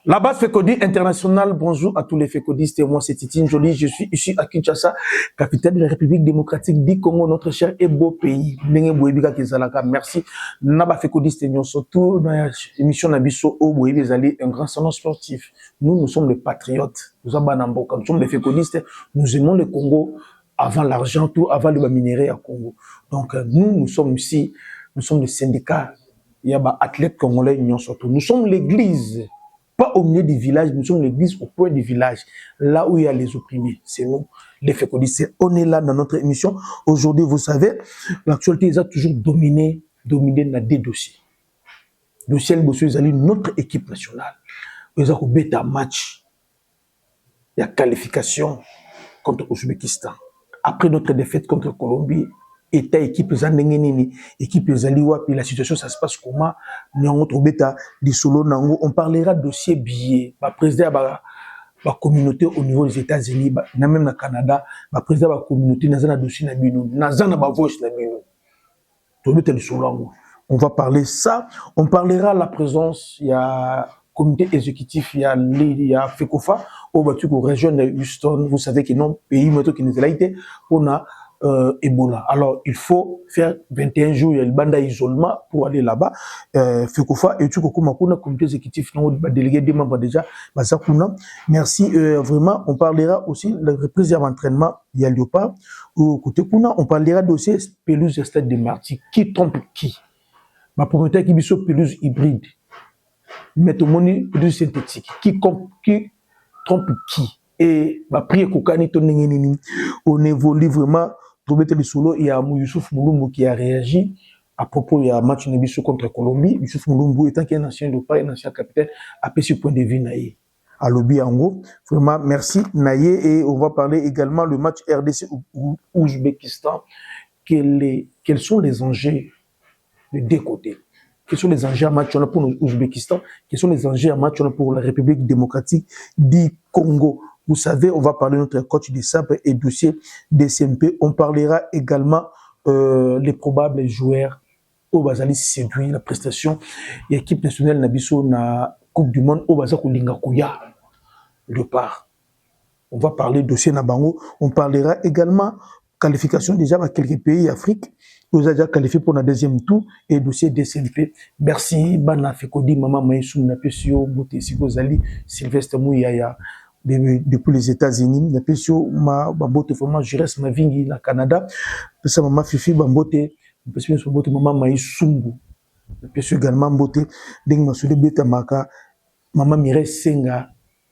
La base Fekodi internationale, bonjour à tous les Fekodistes, moi c'est Titine Jolie, je suis ici à Kinshasa, capitale de la République démocratique du Congo, notre cher et beau pays. Merci. Naba Fekodiste, surtout dans l'émission Nabiso au Boébi, un grand salon sportif. Nous sommes les patriotes, nous sommes les Fekodistes, nous aimons le Congo avant l'argent, tout avant le minerai à Congo. Donc nous sommes ici, nous sommes le syndicat, il y a des athlètes congolais, nous sommes l'église. Pas au milieu du village, nous sommes l'église au point du village, là où il y a les opprimés. C'est nous, les Fekodistes. On est là dans notre émission. Aujourd'hui, vous savez, l'actualité a toujours dominé dans des dossiers. Dossier, ils ont notre équipe nationale. Ils ont un match. Il y a qualification contre l'Ouzbékistan. Après notre défaite contre la Colombie, État équipe équipe puis la situation ça se passe comment on parlera de dossier billet président la communauté au niveau des États-Unis même na Canada président la communauté na dossier na bino na voice na bino on va parler ça, on parlera la présence il y a comité exécutif il y a FECOFA au région de Houston, vous savez que non pays qui nous a été on a Ebola. Alors, il faut faire 21 jours, il y a le banda isolement pour aller là-bas. Fekofa et tu comme comité exécutif, délégué des membres déjà. Merci. Vraiment, on parlera aussi de la reprise d'entraînement. Il y a Léopard. Au côté Kuna, on parlera aussi pelouse stade de Marty. Qui trompe qui? Ma promoteur qui biso pelouse hybride. Metomoni pelouse synthétique. Qui trompe qui? Et ma prière on évolue vraiment. Il y a Youssouf Moulumbu qui a réagi à propos du match Nebiso contre Colombie. Youssouf Moulumbu étant un ancien Léopard, un ancien capitaine, a fait ce point de vue Naye. À Lobby Ango. Vraiment, merci Naye. Et on va parler également le match RDC Ouzbékistan. Quels sont les enjeux de deux côtés? Quels sont les enjeux à match pour l'Ouzbékistan? Quels sont les enjeux à match pour la République démocratique du Congo? Vous savez, on va parler de notre coach des SAP et dossier des CMP. On parlera également les probables joueurs au Bazali séduit la prestation. L'équipe nationale Nabiso na Coupe du Monde au Bazako Lingakuya. Le part. On va parler dossier Nabango. On parlera également qualification déjà dans quelques pays d'Afrique. Vous avez déjà qualifié pour le deuxième tour et dossier DCMP. Merci. Bana Fekodi, Maman Maïsou, Napesio, Boutesi Gozali, Sylvestre Mouyaya. Depuis les États-Unis, Napesio, Bambote, vraiment, je reste ma vie au Canada. Puis Maman Fifi, Bambote, Maman Maïsou, Napesio également, Bambote, Deng Massoudé Beta Maka, Maman Mireille Senga,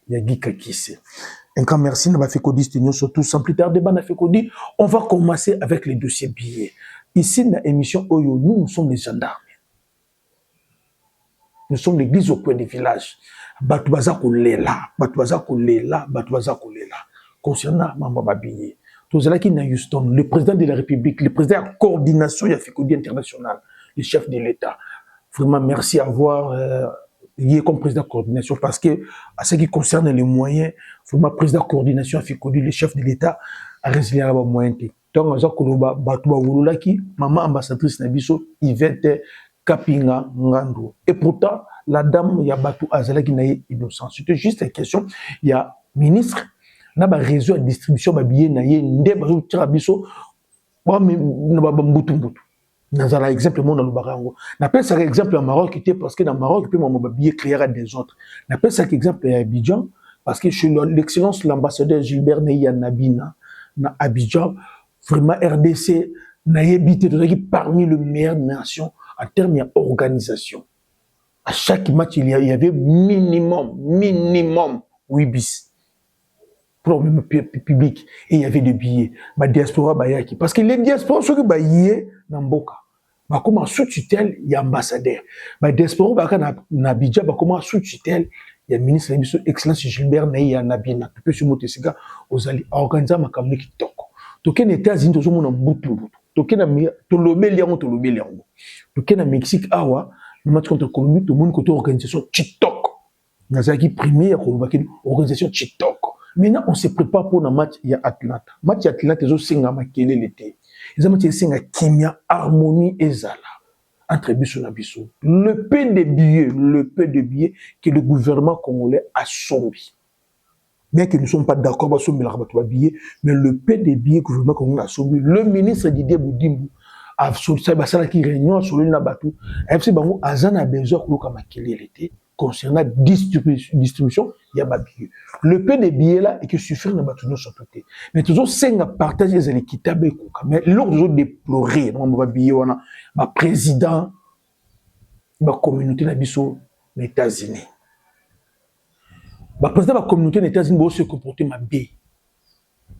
Yagika Kisse. Un grand merci, Naba Fekodi, surtout sans plus tarder, Bana Fekodi. On va commencer avec les dossiers billets. Ici, dans l'émission Oyo, nous sommes les gendarmes. Nous sommes l'église au point du village. Batoubaza Kolela. Concernant Mamba Babiye. Tout cela qui est à Houston, le président de la République, le président de la coordination Yafekodi internationale, le chef de l'État. Vraiment, merci à avoir lié comme président de coordination parce que, à ce qui concerne les moyens, vraiment, président de coordination Yafekodi, le chef de l'État, a résilié les moyens. Donc, maman ambassadrice Nabiso, Yvette Kapinga Ngando. Et pourtant, la dame, il y a Batou Azala qui n'a innocent. C'était juste une question. Il y a ministre, n'a pas réseau de distribution, babiye naye, nde ba tira biso, ba mbutu. Nazala exemple mon dans le barango. N'appelle ça exemple en Maroc était parce que dans le Maroc puis mon babiye créera des autres. N'appelle ça exemple à Abidjan parce que chez l'excellence l'ambassadeur Gilbert Neya Nabina na Abidjan. Vraiment, RDC n'a habité parmi les meilleures nations en termes d'organisation. À chaque match, il y avait minimum 8 bis. Problème public. Et il y avait des billets. La diaspora, parce que les diasporas, ceux qui sont billets, n'amboka. Comme sous tutelle, il y a ambassadeur. La diaspora, na Abidjan, comme sous tutelle, il y a ministre de l'Éducation, Excellence Gilbert Neya Nabina. Tu peux se monter ces gars, aux alliés, organiser ma communauté qui toque. Token États-Unis to zomo na mbutu token na to lobeli yango token na Mexique awa le match contre Colombie to mon côté organisation TikTok nazaki premier ya organisation TikTok maintenant on se prépare pour le match ya Atlanta zo singa makele l'été les match singa kimia harmonie ezala entre biso na biso. Le peu de billets que le gouvernement congolais a sombi. Bien que nous ne sommes pas d'accord avec ce billet, mais le peu de billets que le gouvernement congolais a sombi, le ministre Didier Boudimou a fait une réunion sur le Nabatou. FC Bango a besoin de concernant la distribution, il y a des billets. Le peu de billets là est que suffit de battre nos sautés. Mais toujours, c'est un partage des équitables. Mais lors de déplorer, on billet, on a président, la communauté des États-Unis. Le président de la communauté des États-Unis va se comporter ma bien.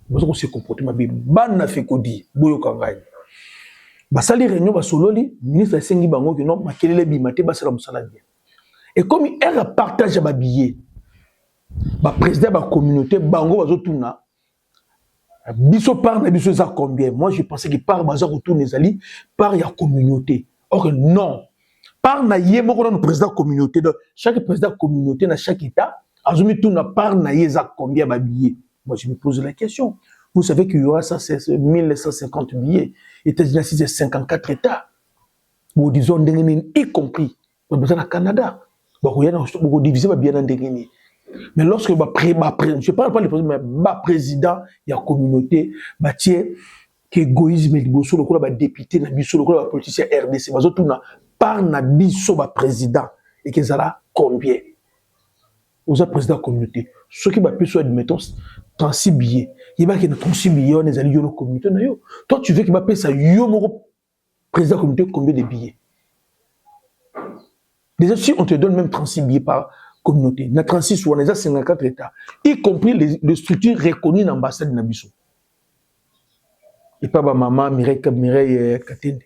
Il va se comporter ma bien. Ban na fait kodi, boyo kangai. Basali réunion basololi, ministre Sengi Bango que non, makelele bimate basala musala bien. Et comme il a partagé ba billet, ba président de la communauté Bango bazotuna biso par na biso za combien? Moi je pensais que par baza retourner zali par ya communauté. Or non. Par na yemo ko no président communauté. Donc chaque président communauté na chaque état azumi tuna par na yeza combien ba billets. Moi je me pose la question. Vous savez qu'il y aura ça, c'est 1150 billets. États-Unis, c'est 54 États. Vous disons, y compris, le Canada. Vous divisez bien en billets. Mais lorsque je ne parle pas du président, mais le président, il y a une communauté, qui est égoïsme, le député, le politicien RDC, par le président, et qu'ils ont combien? Vous êtes président de la communauté. Ceux qui sont, admettons, 36 billets. Il y a 36 billets, on est allé dans la communauté. Toi, tu veux qu'il m'appelle ça, président de la communauté, combien de billets? Déjà, si on te donne même 36 billets par communauté, il y a 36 ou on est à 54 États, y compris les structures reconnues dans l'ambassade de Nabiso. Et pas ma maman, Mireille Katende.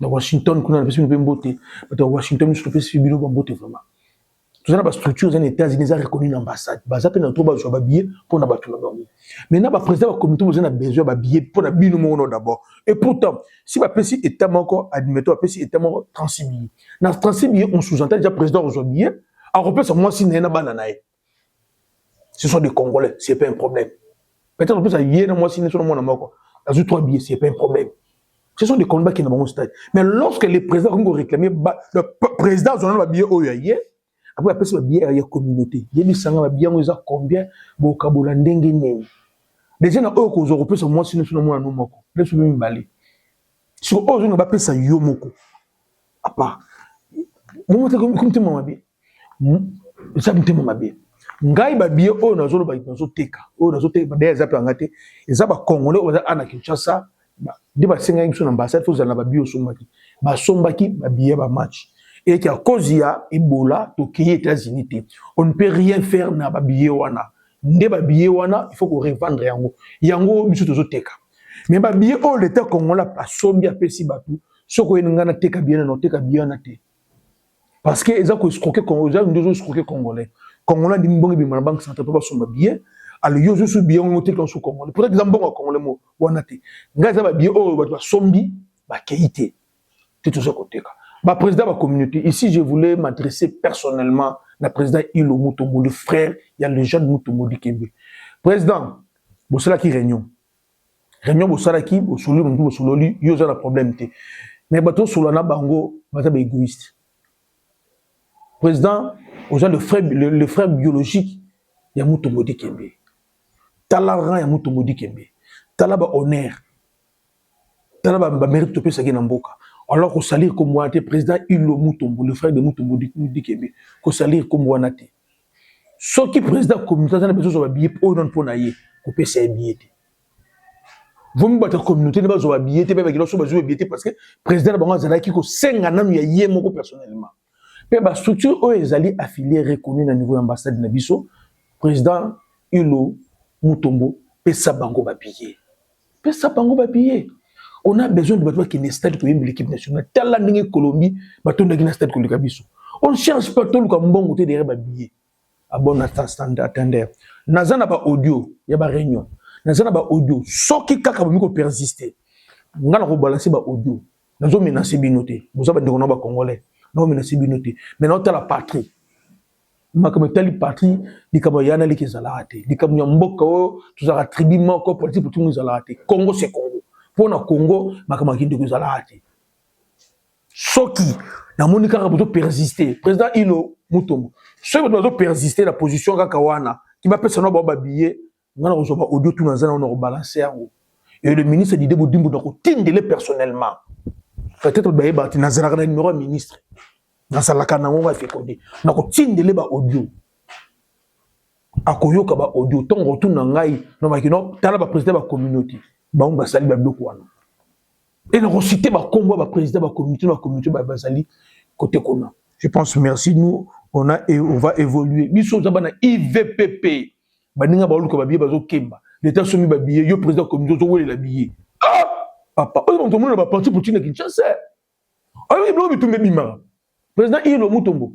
Dans Washington, on a une beauté. Dans Washington, on a une beauté vraiment. Tout ça, la structure des États-Unis a reconnu l'ambassade. Ils ont besoin de billets pour la battre. Maintenant, le président de la communauté a besoin de billets pour la billets d'abord. Et pourtant, si le président est encore, admettons, le président est encore 36 billets. Dans 36 billets, on sous-entend déjà le président a besoin de billets. En repère, c'est moi si n'est pas bananaï. Ce sont des Congolais, ce n'est pas un problème. Peut-être que ça y est, moi si n'est pas un problème. Dans 3 billets, ce n'est pas un problème. Ce sont des combats qui n'ont pas de stade. Mais lorsque les présidents ont réclamé, le président a un billet au hier. Après, après, c'est bien la communauté. Il y a des gens qui ont combien de déjà, on a aux Européens, c'est moi, si nous sommes en Nomoko. Nous sommes en Bali. Si on a appelé ça Yomoko. À part. Moi, comme tu m'as dit, ça me m'a dit. Ngai ba biye o na zolo ba iponso teka. O na zote ba des appels ngate. Eza ba Congolais o za ana Kinshasa. Di ba singa ngiso na ambassade faut za na ba biyo sombaki. Ba sombaki ba biye ba match. Et qu'à cause il y a Ebola, aux États-Unis, on ne peut rien faire na babiye wana. Nde babiye wana, il faut qu'on revendre yango. Yango biso tozo teka. Mais babiye o l'état congolais a sombi a pesi batu. Soko ngana teka bien na teka bien na te. Parce que eza ko escroquer congolais, nous escroquer congolais. Congolais di mbongi bi banque centrale pas somba bien. Alors yo zo su bien ngote kan so congolais. Peut-être que mbongo congolais mo wana te. Ngaza babiye o batu sombi ba keité. Te tozo ko teka. Bah, président de la communauté, ici je voulais m'adresser personnellement à président Ilo Mutombo, le frère, il y a le jeune Mutombo du Québec. Président, vous savez qui réunion. Réunion, vous savez qui, vous savez, vous savez, il y a un problème. Mais bateau sur la bango, vous êtes égoïste. Président, vous avez le frère biologique, il y a Mutombo du Québec. Talaran, il y a Mutombo du Québec. Talaba honneur. Talaba mérite de payer sa guénamboka. Alors qu'on salir comme moi, président Ilo Mutombo, le frère de Mutombo du Québec, qu'on salir comme moi. Ce qui est président de la communauté, il a besoin de billet pour non pour naïe, pour payer ses billets. Vous me battez la communauté, vous avez billet, vous avez besoin de billet parce que le président de la communauté, il a 5 ans, il a personnellement. Mais la structure où ils allaient affilier, reconnue au niveau de l'ambassade de Nabiso, président Ilo Mutombo, paye sa bango billet. Paye sa bango billet. On a besoin de battre qui est stade pour l'équipe nationale. Tel la ligne Colombie, battre qui stade pour le Kabiso. On ne cherche pas tout le comme bon côté derrière billet. À bon attendez. Nazana ba audio, il y a ba réunion. Nazana ba audio. Ce qui kaka ko persister. Ngala ko balancer ba audio. Nazo menacer binoté. Vous avez ndeko na ba congolais. Non menacer binoté. Maintenant tu la patrie. Makama tali patrie, di kama yana li kezalate. Di kama mboka o tu za tribu moko politique pour tout nous zalate. Congo c'est Congo. Pour le Congo, je suis Soki na monika raboto persister président Ilo Mutombo soki bato persister la position kaka wana qui va pesa no ba billet ngana ko soba audio tout nazana on balancer yango et le ministre Didier Bodimbo donc tindele personnellement peut-être ba yeba nazana kana numéro ministre nasalaka nango va fait code na ko tindele ba audio akoyoka ba audio tongo tout na ngai no makino tala ba président ba communauté ba on ba sali ba bloko wana. Et nous citer le combat du président de la communauté Bazali côté Kona. Je pense merci nous on va évoluer. Biso zabana IVPP. Baninga ba oluka ba biye bazo kemba. L'état soumis ba biye yo président de la communauté zo la biye. Ah papa, on tout le monde ba parti pour Tina Kinshasa. Ah oui, blo bitumbe bima. Président Ilo Mutombo.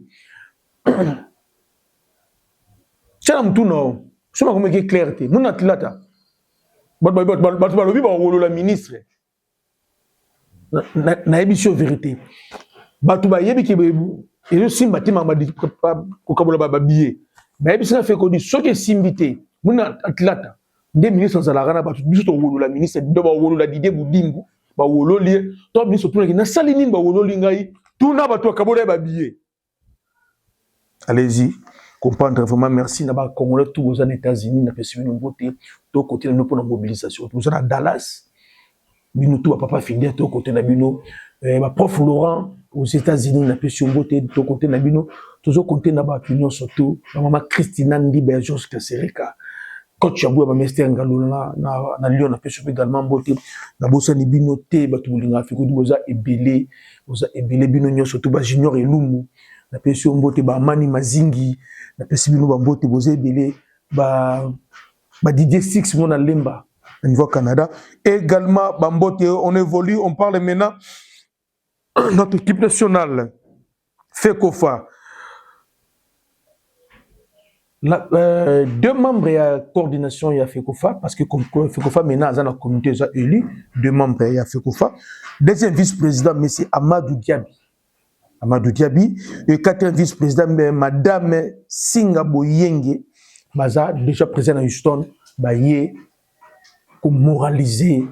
Tchala mtuno. Soma comme que clarté. Muna tilata. Ba lobi ba rolo la ministre. Na émission vérité batu ba yebi ke et simba te mama ko kabola ba billet ba yebi ça fait ko di soke simbité muna atlata des ministres za la rana batu biso to wolo la ministre do ba wolo la Didier Bodimbo ba wolo li to ministre tout na sali nini ba wolo li ngai tout na batu kabola ba billet. Allez-y comprendre vraiment merci na ba congolais tout aux États-Unis na pesi no voter to côté no pour la mobilisation tout ça à Dallas. Bino tout papa fidèle to côté na bino ma prof Laurent aux États-Unis na pression beauté to côté na bino toujours côté na ba opinion surtout maman Christina Ndibe Georges Kasereka coach ya ba Mester Ngalo na Lyon na pression également beauté na bossa ni bino te ba to linga fiko boza ebele bino nyo surtout ba junior elumu na pression beauté ba Mani Mazingi na pression bino ba beauté boza ebele ba Didier Six mona lemba au niveau Canada. Également, Bambote, on évolue, on parle maintenant notre équipe nationale, FECOFA. Deux membres de la coordination de FECOFA, parce que FECOFA maintenant, dans la communauté, ils ont élu deux membres de FECOFA. Deuxième vice-président, M. Amadou Diaby. Et quatrième vice-président, Madame Singa Boyenge, Maza, déjà présent à Houston, Baye. Pour moraliser,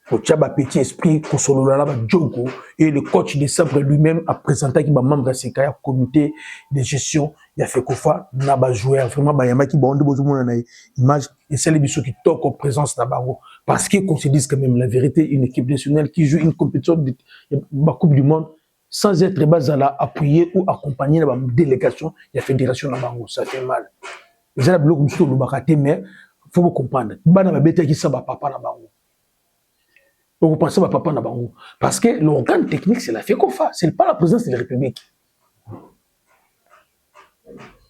pour tchaba petit esprit, pour solola la Djogo et le coach de Sabre lui-même a présenté qu'il va membre de ce comité de gestion, il a fait Kofa, n'a pas joué vraiment Bayama qui va besoin d'une image et c'est les bisous qui toquent en présence d'Abango parce qu'on se dise quand même la vérité, une équipe nationale qui joue une compétition de la Coupe du Monde sans être basala appuyé ou accompagné dans la délégation de la fédération d'Abango, ça fait mal. Ils ont le bloc de l'Obakate, mais faut vous comprendre. Bana ba beta qui sa ba papa na bango. Vous pensez ba papa na bango parce que l'organe technique c'est la FECOFA, c'est pas la présidence de la République.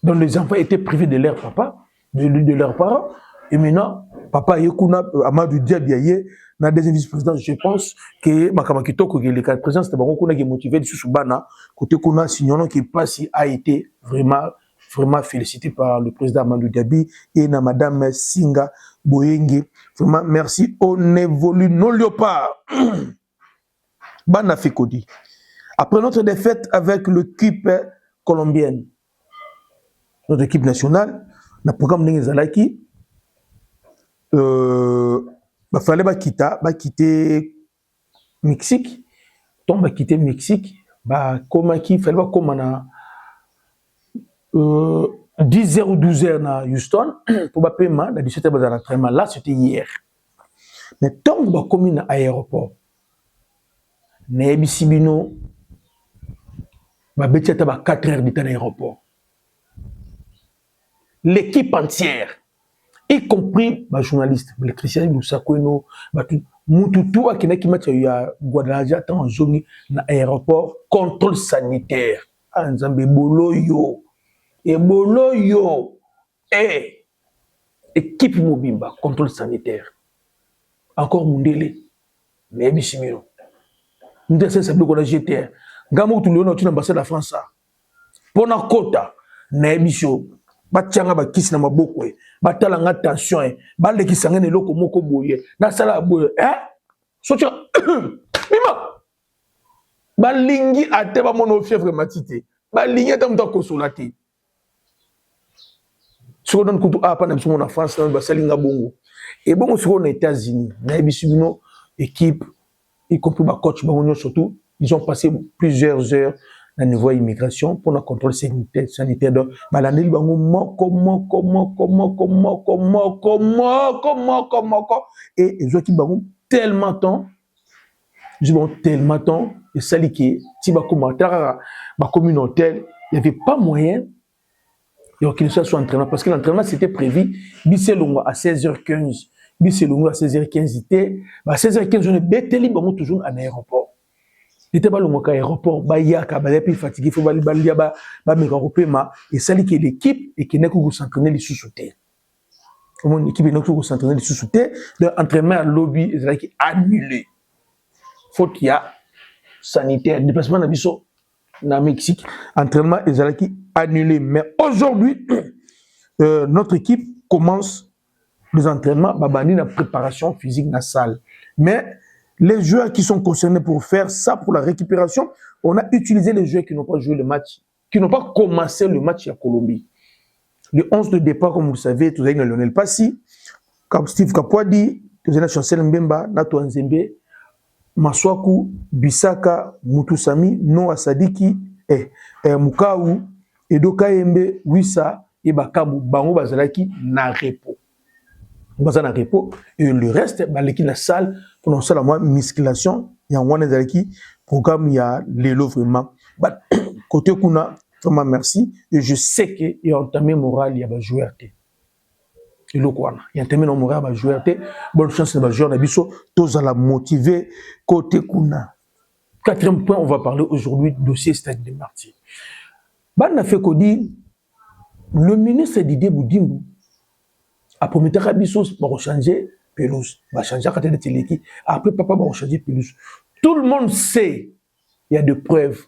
Donc les enfants étaient privés de leur papa, de leurs parents et maintenant papa yekuna Amadou Diaby na deuxième vice-président, je pense que makama kitoko que le présidence de bango kuna qui motivé sous bana côté kuna signalons qui passe a été vraiment félicité par le président Amadou Diaby et na madame Singa Boyenge. Vraiment, merci. On évolue non léopard. Bana Fekodi. Après notre défaite avec l'équipe colombienne, notre équipe nationale, le programme Nengezalaki, il fallait quitter Mexique. Donc, quitter Mexique, comment qu'il fallait pas comme 10h ou 12h à Houston pour le paiement, à 17h à l'entraînement. Là, c'était hier. Mais tant que vous avez à l'aéroport, vous avez 4 heures de temps à l'aéroport. L'équipe entière, y compris les journalistes, les Christian Moussakoueno, Moutoutou, qui a Guadalajara, dans l'aéroport, contrôle sanitaire. Anzambe Boloyo. Et Boloyo, équipe Mobimba, contrôle sanitaire. Encore Mundele, mais Bissimiro. Nous sommes ces blocs de GTR. Gamou tout le monde, tu n'as pas de la France. Pour la quota, Nebisho, Batianga Bakis na Mabokwe, Batalanga tension, Balde qui s'en est loko moko boye, Nasala boye, Sotia, Mima, Balingi a teba mon fièvre matité, Balingi a tamta consolati. Sur le coup, à la France, Basalinga Bongo. Et bon, sur les États-Unis, Nebisino, équipe, y compris ma coach, surtout, Ils ont passé plusieurs heures à niveau immigration pour le contrôle sanitaire. Donc, et ils ont tellement de temps. Ils ont tellement de temps. Et ça, si tu as un hôtel, il n'y avait pas moyen qu'il soit entraînement. Parce que l'entraînement, c'était prévu à 16h15. À 16h15. À 16h15, on est toujours en aéroport. Il était pas le aéroport, il y a fatigué, il faut aller et ça que l'équipe et qui n'est que s'entraîner les sous-soutés. Comment l'équipe n'est que s'entraîner les sous-soutés, l'entraînement à lobby est annulé. Faut qu'il y a sanitaire, déplacement dans Mexique, entraînement est annulé. Mais aujourd'hui, notre équipe commence les entraînements, la préparation physique dans la salle. Mais les joueurs qui sont concernés pour faire ça, pour la récupération, on a utilisé les joueurs qui n'ont pas joué le match, qui n'ont pas commencé le match à Colombie. Le 11 de départ, comme vous le savez, tout avez Lionel Passi, comme Steve Kapwadi, tout avez Chancel Mbemba, Nato Nzembe, Maswaku, Bisaka, Mutusami, Noah Sadiki, Mukaou, Edo Kaembe, Wissa, et Bakabu, Bango Bazalaki, na repos. Et le reste, l'équipe de la salle, pour nous, la musculation, il y a un programme, il y a l'élo vraiment. Côté Kuna, vraiment merci. Et je sais qu'il y a entamé moral, il y a un joueur. Il y a entamé moral, il y a un joueur. Bonne chance, il y a un joueur. Tous à la motiver. Côté Kuna. Quatrième point, on va parler aujourd'hui du dossier Stade des Martyrs. On a fait qu'on dit, le ministre Didier Boudimbo, après, on va changer pelouse. On va changer la télé. Après, papa va changer pelouse. Tout le monde sait, il y a des preuves.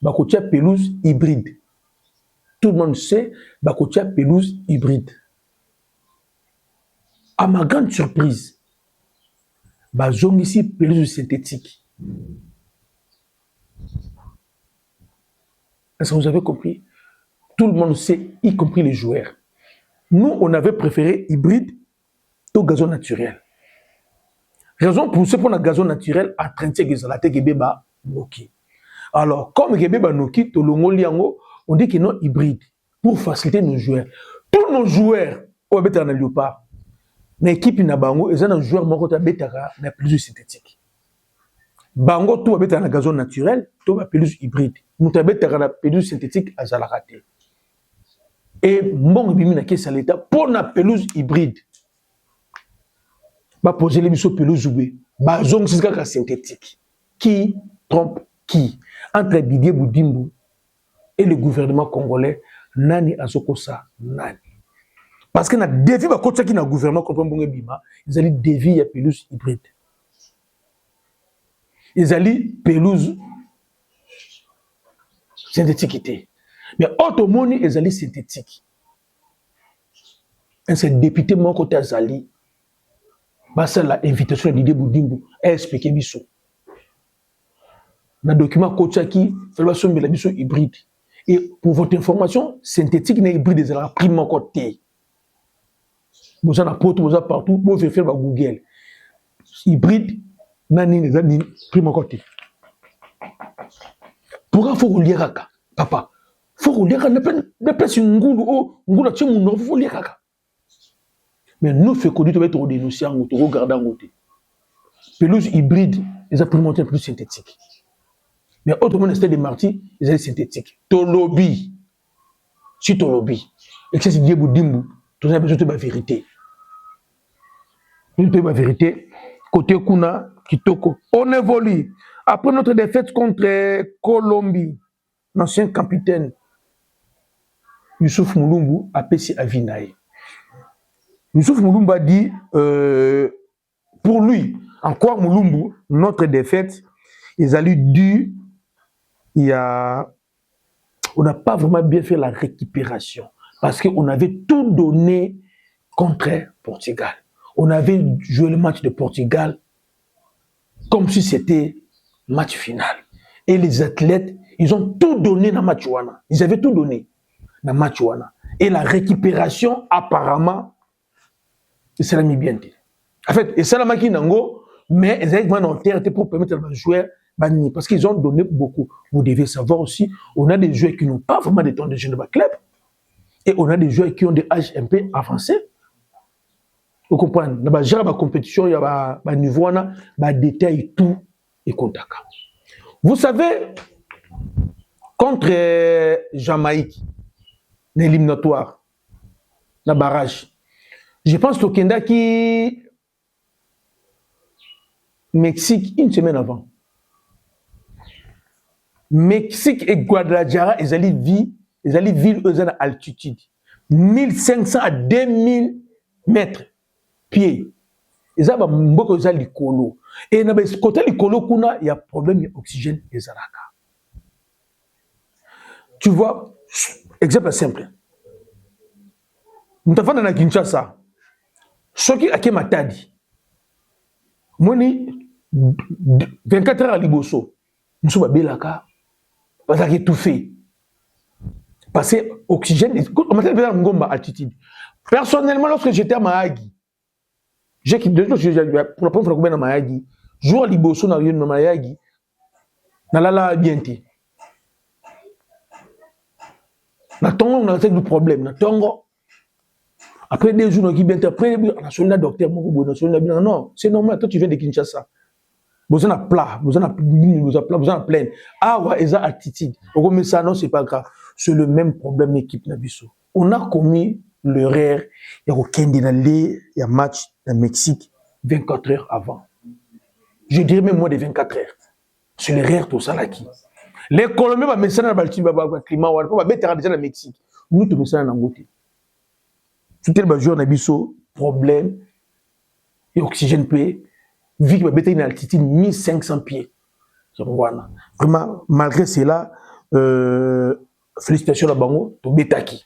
On va changer pelouse hybride. Tout le monde sait, on va changer pelouse hybride. À ma grande surprise, on va changer ici pelouse synthétique. Est-ce que vous avez compris? Tout le monde sait, y compris les joueurs. Nous, on avait préféré hybride au gazon naturel. Raison pour ce qu'on a gazon naturel à 35 gazolate Gebeba Noki. Alors, comme Gebeba Noki, on dit qu'il est non hybride pour faciliter nos joueurs. Tous nos joueurs, on va mettre en léopard. L'équipe n'a bango, ils ont un joueur qui a plus synthétique. Bango, tout va mettre en gazon naturel, tout va plus hybride. Nous avons plus synthétique à Zalarate. Et mon bimina qui est l'état pour la pelouse hybride. Va poser les missions pelouse oué. Ba zone c'est synthétique. Qui trompe qui? Entre Didier Boudimbo et le gouvernement congolais, nani azokosa nani. Parce que na défi ba kotsa qui na gouvernement contre mbonge bima, ils allaient défi ya pelouse hybride. Ils allaient pelouse synthétique. Mais automoni ils allaient synthétique. Un seul député mon côté Azali, c'est la invitation de Didier Boudimbo à expliquer biso. Dans le document Kochaki, il va sommer la biso hybride. Et pour votre information, synthétique n'est hybride, c'est la prime mon côté. Vous en avez partout, vous pouvez faire Google. Hybride, nani prime mon côté. Pourquoi faut relire kaka, papa? Faut relire ne place une ngoula tu mon faut lire kaka. Mais nous fait qu'on dit que tu dénoncer en tu regarder en côté. Pelouse hybride, ils ont pris monter plus synthétique. Mais autrement c'était des martyrs, ils sont synthétiques. Tolobi, si tolobi, et que c'est Didier Boudimbo, tu as besoin de la vérité. De la vérité, côté Kuna, Kitoko, on évolue. Après notre défaite contre Colombie, l'ancien capitaine Youssouf Moulumbu a péché à Vinaï. Youssouf Moulumbu a dit, pour lui, encore Moulumbu, notre défaite, ils allaient dire, on n'a pas vraiment bien fait la récupération, parce qu'on avait tout donné contre Portugal. On avait joué le match de Portugal comme si c'était match final. Et les athlètes, ils ont tout donné dans le match. Ils avaient tout donné dans le match. Et la récupération, apparemment, c'est la mis bien. En fait, et ça la maki nango, mais ils avaient en terre pour permettre aux joueurs banni, parce qu'ils ont donné beaucoup. Vous devez savoir aussi, on a des joueurs qui n'ont pas vraiment de temps de jeu de club, et on a des joueurs qui ont des âges un peu avancés. Vous comprenez? Dans la compétition, il y a un niveau, un détail, tout et contact. Vous savez, contre Jamaïque, l'éliminatoire, la barrage, je pense que Kenda qui Mexique une semaine avant. Mexique et Guadalajara, ils allaient ville aux altitude. 1500 à 2000 mètres pieds. Ils ont beaucoup de l'icolo. Et dans le côté de l'icolo, il y a un problème d'oxygène et zaraka. Tu vois, exemple simple. Nous avons dans Kinshasa, ce qui a été matadi. Moi, 24 heures à Liboso, nous sommes à Belaka, parce qu'il est tout fait. Parce que l'oxygène, on m'a dit à altitude. Personnellement, lorsque j'étais à Mahagi, pour la première fois que je suis à Mahagi, jour à Liboso, dans Mahagi, dans la bienté. On a un problème. Après 2 jours, après, on a un docteur, non, c'est normal, toi tu viens de Kinshasa. Vous en avez plat, vous en avez plein. Ah ouais, ils ont attitude. Mais ça, non, c'est pas grave. C'est le même problème d'équipe Nabiso. On a commis l'erreur, il y a aucun dénalé, il y a match dans le Mexique 24 heures avant. Je dirais même moins de 24 heures. C'est l'erreur tout ça là qui. Les Colombiens vont mettre ça dans le climat, on va mettre déjà dans le Mexique. Nous, tout ça dans le côté. Tout le jour Nabiso, problème, et oxygène payé. Vu qu'il va mettre une altitude 1500 pieds. Vraiment, malgré cela, félicitations à Bango, to Betaki.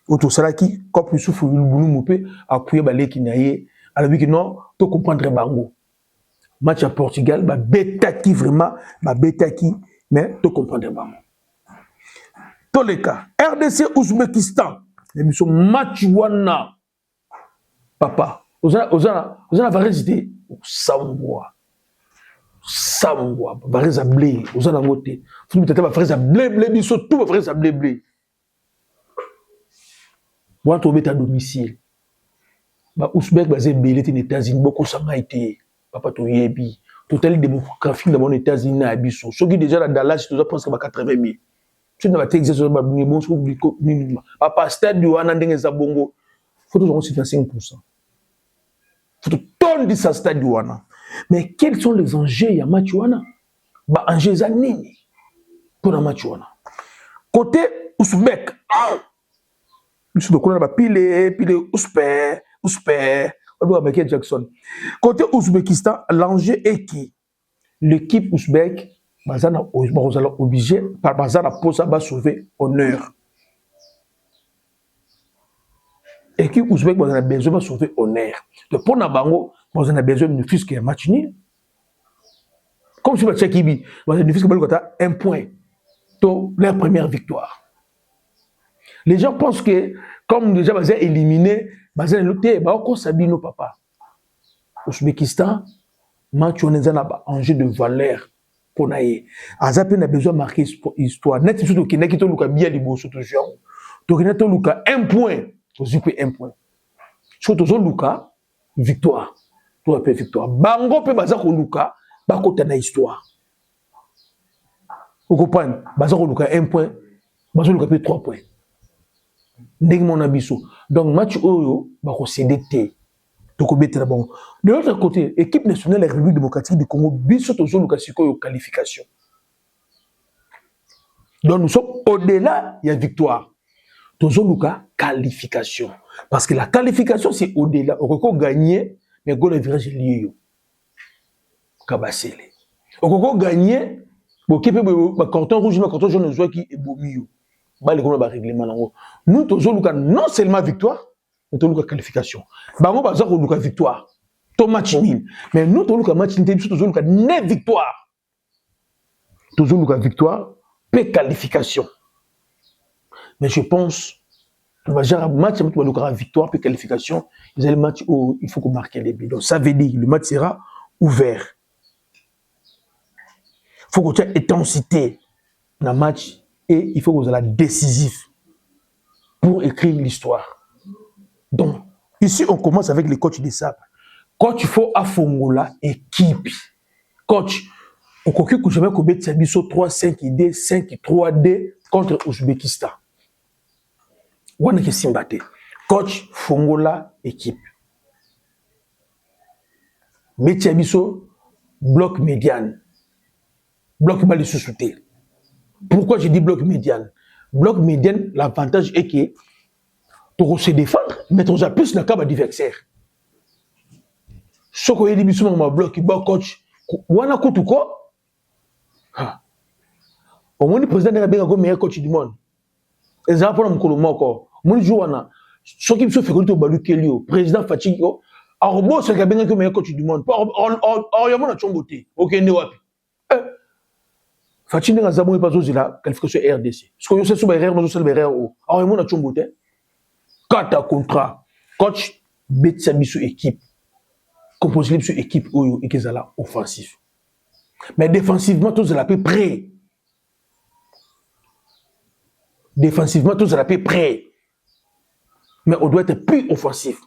Auto Salaki, comme plus souffle, nous moupé, appuyer balé qui naïe, alors que non, tu comprendre Bango. Match à Portugal, bah Betaki vraiment, bah Betaki, mais tu comprendre Bango. Tous les cas, RDC Ouzbékistan, l'émission match wana, papa, vous avez résidé. Sambwa vareza blé aux en angoté vous peut-être va faire ça blé biso tout va faire ça blé moi tomber à domicile ba Ouzbek basé belé aux États-Unis beaucoup ça m'a été papa to yebi total démographie dans les États-Unis na biso ceux qui déjà dans Dallas tu dois penser à 80 000 tu n'as pas texte ba bon papa stade du wana ndenge za bongo faut toujours 5%. Faut tonne de sa stade du wana. Mais quels sont les enjeux ya match wana? Ba enjeux za nini pour la match wana. Côté Ouzbek, nous sommes ba pile Ouzbek, on doit Michael Jackson. Côté Ouzbékistan, l'enjeu est qui l'équipe Ouzbek bazana obligé par bazana posa ba sauver honneur. L'équipe Ouzbek a besoin de sauver honneur. Donc pour Nabango, on a besoin de fils qui est match nul. Comme si le Kibi, on a une fils qui a 1 point. Donc leur première victoire. Les gens pensent que comme déjà ils ont éliminé, ils ont lutté, ils ont sabi nos papa. Ouzbékistan, match on a un enjeu de valeur pour naïe. Azapen a besoin de marquer histoire. Net surtout qui n'est qui toluka bien libo surtout genre. Donc il n'a toluka 1 point. Vous avez 1 point. Surtout Luka, victoire. Tout appelle victoire. Bango peut bazako Luka, bako tana histoire. Vous comprenez? Bazako Luka 1 point, bazako Luka peut 3 points. Ndenge mon abisso. Donc match oyo bako CDT. Donc bête là bon. De l'autre côté, équipe nationale de la République démocratique du Congo, biso tozo Luka siko qualification. Donc nous sommes au-delà, il y a victoire. Luka qualification. Parce que la qualification, c'est au-delà. On peut gagner, mais go le virage lié. Kabasele. On peut gagner, bon, carton rouge, carton jaune, joueur qui est beau mieux. Bah, les règlement. Nous, Luka, non seulement victoire, mais Luka qualification. Bah, moi, bah, Luka victoire. Ton match nul. Mais nous, Luka match nul, Luka ne victoire. Luka victoire, paix qualification. Mais je pense, le match avec victoire puis qualification, ils ont le match où il faut qu'on marque les buts. Donc ça veut dire que le match sera ouvert. faut que tu aies intensité dans le match et il faut que vous soyez décisif pour écrire l'histoire. Donc, ici, on commence avec les coachs des sables. Coach, il faut affongola équipe. Coach, on coque que jamais qu'on mette 3-5D, 5-3D contre l'Ouzbékistan. On est Simbate. Coach, fongola équipe. Mettez biso bloc médiane. Bloc mal sous-souté. Pourquoi je dis bloc médiane? Bloc médiane, l'avantage est que tu se défendre, mais tu as plus de cas d'adversaire. Ce que je dis, c'est que bloc, coach, wana kutu ko. Au moins, le président est le meilleur coach du monde. Et ça, pour le Moko, mon joueur, ce qui me fait que tu as le président Fatigue, alors, c'est le meilleur coach du monde. Or, il y a mon chomboté. Ok, ne wapi. Fatigue n'a jamais pas osé la qualification RDC. Ce que je sais sur les erreurs, nous sommes les erreurs. Alors, il y a mon chomboté. 4 contrats. Coach, Betsabisu équipe. Composé sur équipe Oyo et Kezala offensif. Mais défensivement, tous à la peu près. Défensivement, tous à la peu près. Mais on doit être plus offensif.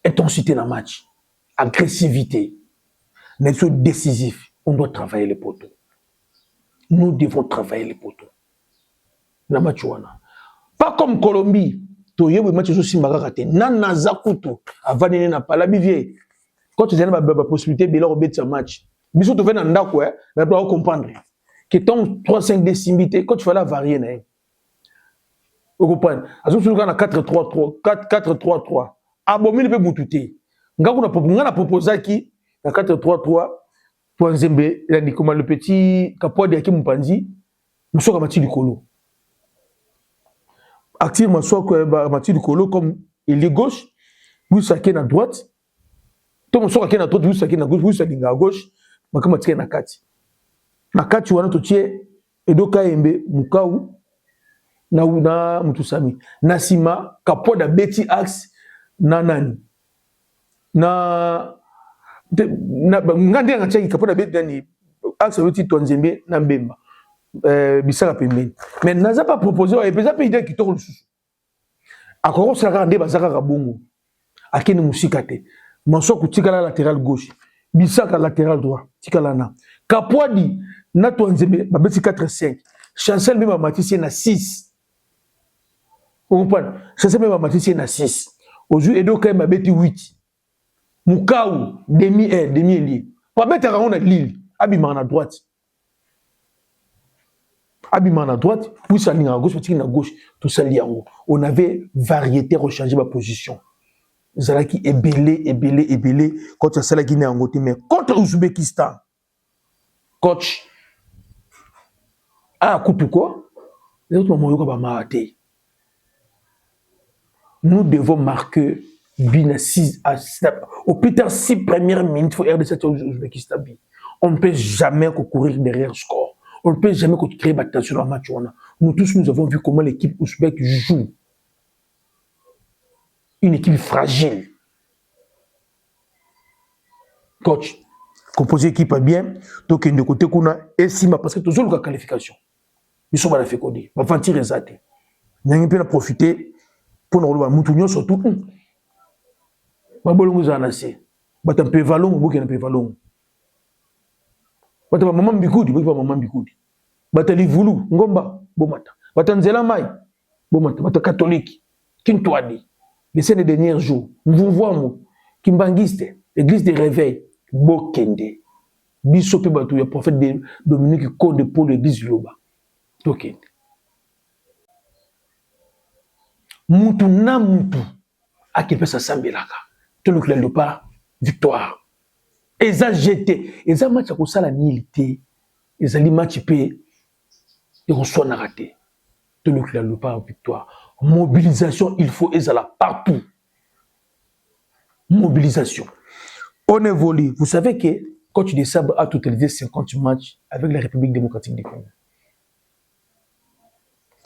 Intensité dans le match. Agressivité. Mais sur décisif. On doit travailler les poteaux. Nous devons travailler les poteaux. Dans le match. Pas comme Colombie. Tu as match aussi magaraté. Nana Zakuto. Avant de n'a pas la bivier. Quand tu as la possibilité de leur mettre ce match. Bisous tu fais dans le quoi, mais tu dois comprendre que ton 3-5 décimité, quand tu fais la varier, vous comprenez? À ce moment-là, 4-3-3, 4-3-3. Abomine peut moututer. On a proposé qui, dans 4-3-3, pour Nzembe, il a dit comment le petit Capois de Yakim Mpanzi, nous sommes à Mathieu Dukolo. Activement, soit que Mathieu Dukolo, comme il est gauche, vous savez à droite. Tout le monde qui est à droite, vous savez à gauche, vous savez à gauche. Makama tike na kati. Na kati wana totie Edoka Embe Mukau na Mutusami. Na sima Capois da Betty Axe na nani. Na ngande nga tshaki Capois da Betty nani. Axe Betty Tonzembe na Mbemba. Bisaka pembeni. Mais naza pas proposé et pesa pe idée kitoko lususu. Akoro saka nde bazaka kabongo. Akeni musika te. Manso kutika la latéral gauche. Bisaka latéral droit, Tikalana. Kapwadi, Natouanzebe, Babeti 4-5. Chancel même Matisse na 6. Vous comprenez? Chancel même Matisse na 6. Aujourd'hui, Edo Kaye Babeti 8. Mukau, demi-air, demi-ailier. Babeti a na Lille, Abima à droite. Abima à droite, puis ça ligne à gauche, puis à gauche, tout ça lié en haut. On avait variété, rechangeé ma position. Zalaki est belé, quand ça la Guinée en côté, mais contre l'Ouzbékistan, coach, coupe quoi? Les autres moments, nous devons marquer bien au Peter 6 premières minutes pour RDC l'Ouzbékistan. On ne peut jamais courir derrière le score. On ne peut jamais créer battation dans le match. Nous tous, nous avons vu comment l'équipe ouzbék joue. Une équipe fragile. Coach, composer équipe bien, donc de côté qu'on a estimé parce que toujours la qualification. Ils sont à la fécondité. On va tirer ça. Nous peut profiter pour nous moutonner surtout. Ma bolongo za nasi. Bata pe valon, boki na pe valon. Bata maman bikoudi, boki maman bikoudi. Bata li vulu, ngomba, bomata. Bata nzela mai, bomata. Bata catholique, kintoadi. Les 5 derniers jours, nous voyons Kimbangiste, l'église des réveils, Bokende, Bissopé Batou, le prophète Dominique Conde pour l'église Loba. Bokende. Moutou na moutou, à quel point ça sambelaka. Tout le club pas, victoire. Et ça jeté, et ça match à cause de la nilité, et ça li match pé, et reçoit narraté. Tout le club pas, victoire. Mobilisation, il faut et ça là partout. Mobilisation. On évolue. Vous savez que Coach des Sabres a totalisé 50 matchs avec la République démocratique du Congo.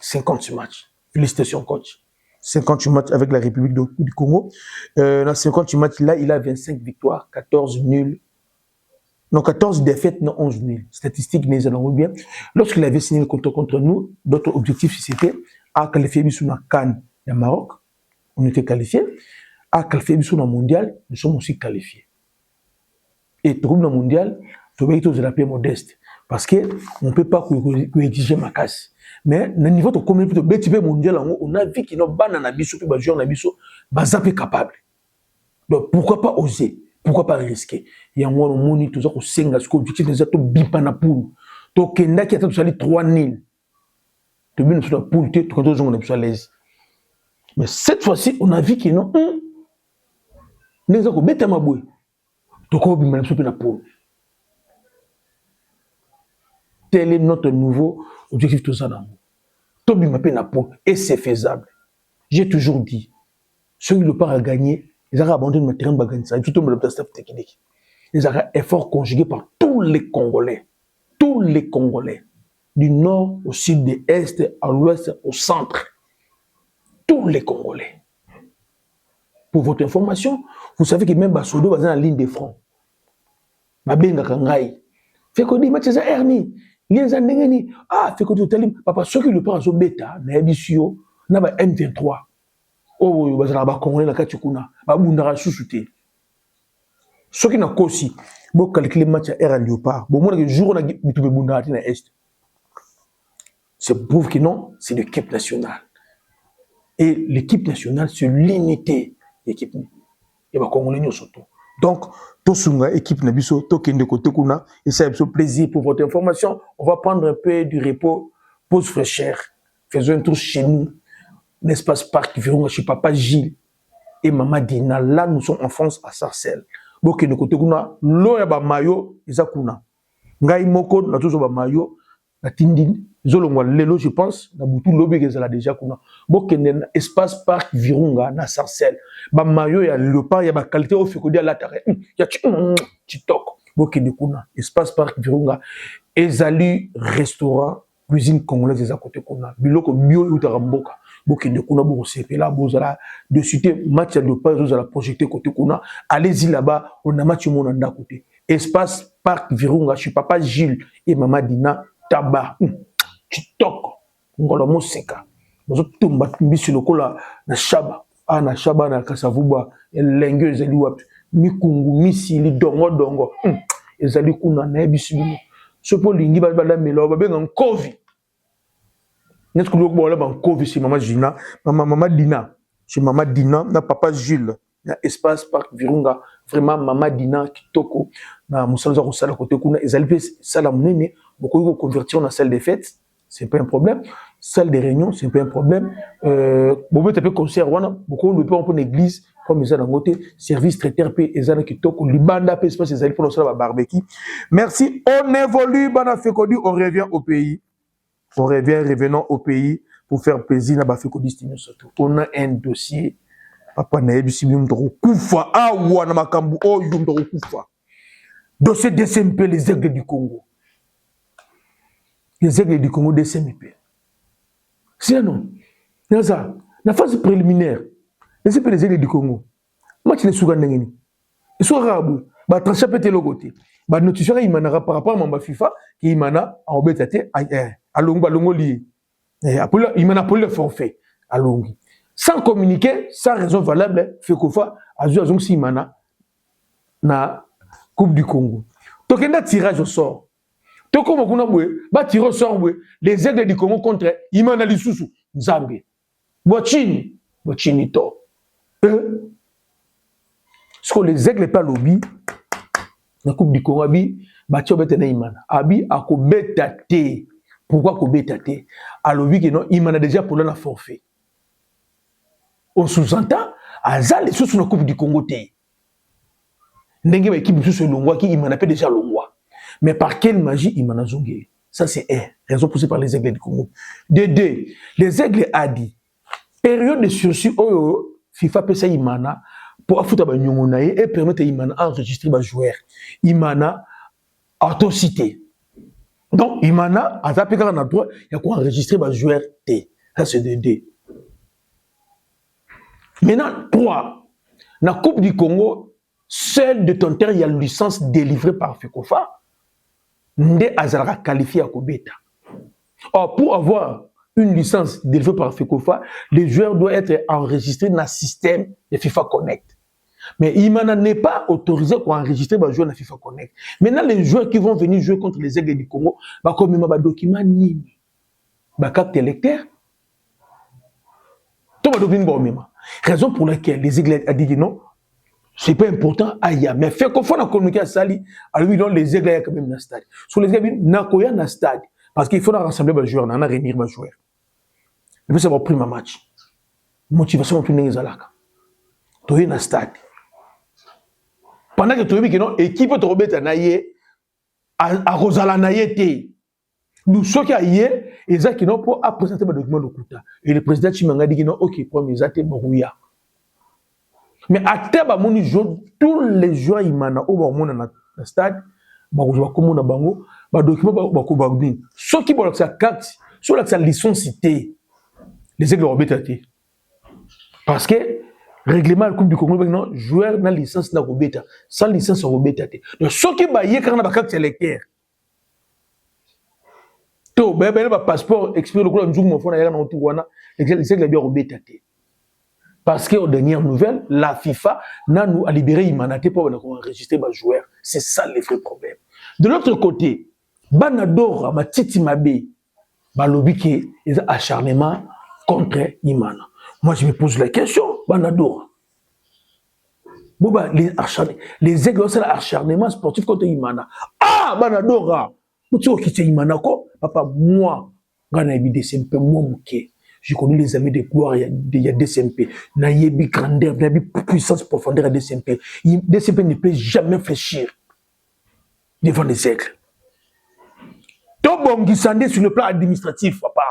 50 matchs. Félicitations, coach. 50 matchs avec la République du Congo. Dans 50 matchs, là, il a 25 victoires, 14 nuls Non, 14 défaites, non 11 nuls. Statistiques, nous allons bien. Lorsqu'il avait signé le contrat contre nous, notre objectif, c'était à qualifier sur la Cannes du Maroc. On était qualifiés. À qualifier sur le mondial, nous sommes aussi qualifiés. Et tout le mondial, tout le monde est la paix modeste. Parce qu'on ne peut pas exiger ma casse. Mais le niveau de communauté de mondial, on a vu qu'il y a un abisso, puis un abisso, bazapé capable. Donc pourquoi pas oser? Pourquoi pas risquer? Il y a un monde qui est senga, ce objectif est de bipana poule. Donc il y a qui a 3 000. Tu veux nous poule, tu quand on est à l'aise. Mais cette fois-ci, on a vu qu'il y a un. Nous avons bête à ma bouille. Donc on va bipana poule. Tel est notre nouveau objectif tout ça. Tobi m'a peine à poule et c'est faisable. J'ai toujours dit, ceux qui ne pas à gagner, ils ont abandonné le terrain de gagner ça. Tout le staff technique. Ils ont effort conjugué par tous les Congolais. Tous les Congolais. Du nord au sud, de l'est, à l'ouest, au centre. Tous les Congolais. Pour votre information, vous savez que même Basodo va dans la ligne de front. Mabenga Kangai. Fait qu'on dit, Mathieu Erni. Ah, fait qu'on dit, papa, ceux qui le prennent au bêta, n'abissio, n'a pas M23. Oh, bah, ça va Congolais, la Katukuna. Bah, Boundara Chouchouté. Ceux qui n'ont pas aussi, bon, calculer le match à R Léopard. Bon, moi, le jour où on a mis tout le monde à l'Est. C'est prouve que non, c'est l'équipe nationale. Et l'équipe nationale, c'est l'unité. L'équipe. Et bah, Congolais, surtout. Donc, Tosunga, équipe Nabiso, Tokende Kote Kuna, et ça a plaisir pour votre information. On va prendre un peu du repos, pause fraîcheur. Faisons un tour chez nous. L'espace parc Virunga chez Papa Gilles et Maman Dina. Là, nous sommes en France, à Sarcelles. Bokende Kote Kuna, l'eau ya ba mayo, Isakuna. Ngai Moko, na toujours ba mayo, na Tindin, Zolongwa Lelo, je pense, na Boutou Lobé, Gezala déjà Kuna. Bokende, espace parc Virunga, na Sarcelles. Ba mayo ya leopard, ya ba qualité au Fekodi à la terre. Ya TikTok. Bokende Kuna, espace parc Virunga. Ezali restaurant, cuisine congolaise, des à côté Kuna. Biloko bio utaramboka. Bokende Kuna, Bokosepela, Bozala, de citer match de pas, Bozala projeté côté Kuna. Allez-y là-bas, on a match mon anda côté. Espace parc Virunga, je suis Papa Gilles et Maman Dina, Taba, TikTok, Ngola Moseka. Nous avons tout mis sur le col na Shaba. Ah, na Shaba, na Kasavuba, l'engue, ezali wap, Mikungu, Misili, Dongo, Dongo, ezali Kuna, na Ebisibino. Ce pour l'ingi, bala melo, babenga Covid. N'est-ce que vous avez un Covid chez Maman Gina, Maman Dina, chez Maman Dina, na Papa Gilles, na espace parc Virunga, vraiment Maman Dina, Kitoko, na Moussalza Roussala côté Kuna, ils allaient Salamouné, beaucoup de convertir en salle des fêtes, c'est pas un problème. Salle de réunion, c'est pas un problème. Beaucoup de concert, beaucoup de gens en église, comme ils ont dans côté, service traiteur, ils ont Kitoko, Libanda, espace, ils allaient pour le barbecue. Merci, on évolue, on revient au pays. On revient, revenons au pays pour faire plaisir à Bafekodi Stimio surtout. On a un dossier. Papa Naebi Simium Kufa. Ah, ouah, Namakambu, oh, Yum Kufa. Dossier DCMP, les aigles du Congo. Les aigles du Congo, DCMP. C'est non. La phase préliminaire, les aigles du Congo. Match les Sougandengeni. Les Sougandengeni. Bah, tranchapete le côté. Bah, notifiera, il m'en par rapport à Mamba FIFA, qui m'en a en bêtate, à Longo li. Il m'en a appelé le forfait, à Longi. Sans communiquer, sans raison valable, fait qu'on fa, à Zouazong Simana, na Coupe du Congo. Donc, il y a un tirage au sort. Donc, comme on a bah, tirage au sort, les aigles du Congo contre Imana Lissousou, Zambie. Bochini, to. Parce que les aigles pas lobby, la Coupe du Congo, abi, Batio Betena Imana. Abi, a ko betate. Pourquoi ko betate? A lobby que non, Imana déjà pour la forfait. On sous-entend, Azal est sous la Coupe du Congo. N'engé ba équipe sous Longwa qui Imana fait déjà Longwa. Mais par quelle magie Imana zongé? Ça c'est un. Raison poussée par les aigles du Congo. De deux, les aigles a dit, période de sursis, oh, FIFA peut ça Imana. Pour affouter ba nyongona et permettre Imana enregistrer ba joueur. Imana autocité. Donc Imana a tapé quand on a droit, il y a quoi enregistrer ba joueur T. Ça c'est de D. Maintenant 3. La Coupe du Congo, seul détenteur, il y a une licence délivrée par FECOFA, Nde Azara qualifié à Kobeta. Or, pour avoir une licence délivrée par FECOFA, les joueurs doivent être enregistrés dans le système de FIFA Connect. Mais Imana n'est pas autorisé pour enregistrer les joueurs dans FIFA Connect. Maintenant, les joueurs qui vont venir jouer contre les Aigles du Congo, comme un document nini, carte électeur, tout va devenir raison pour laquelle les Aigles a dit non, c'est pas important, aïe, mais fait qu'on faut communiquer à Sali, alors oui, les Aigles quand même dans le stade. Sur les Aigles, Nakoya dans le stade, parce qu'il faut rassembler les joueurs, on a réunir les joueurs. Et puis ça va prendre un match. Motivation pour les Alaka. Tu es dans le stade. Pendant que tu es que l'équipe de Robert Naye, à Rosala Naye, nous sommes qui aillés, et ça qui n'ont pas présenté le document de Kouta. Et le président Chimanga dit que non, ok, premier, ça Borouya. Mais à Teba, tous les joueurs Imana, au moment dans le stade, comme bango, document bakubagbi. Ceux qui ont la carte, ceux qui ont la licence cité, les aigles Robert parce que règlement de Coupe du Congo, non, joueur na licence na Robeta, sans licence Robeta. Donc ceux qui baillent quand on a carte électeur. To bébé ba passeport expire le coup mon fond na tout wana, les aigles bien Robeta. Parce que aux dernières nouvelles, la FIFA n'a nous a libéré Imanaté pour enregistrer les joueurs. C'est ça le vrai problème. De l'autre côté, Banadora Matiti Mabe, balobi qui est acharnement contre Imana. Moi, je me pose la question, Banadora. Les aigles, c'est l'acharnement sportif contre Imana. Ah, Banadora! Tu vois qui c'est Imana, quoi? Papa, moi, je connais les amis de gloire, il y a DCMP. Il y a une grandeur, il y a une puissance profondeur à DCMP. DCMP ne peut jamais fléchir devant les aigles. Tout bon qui s'en est sur le plan administratif, papa.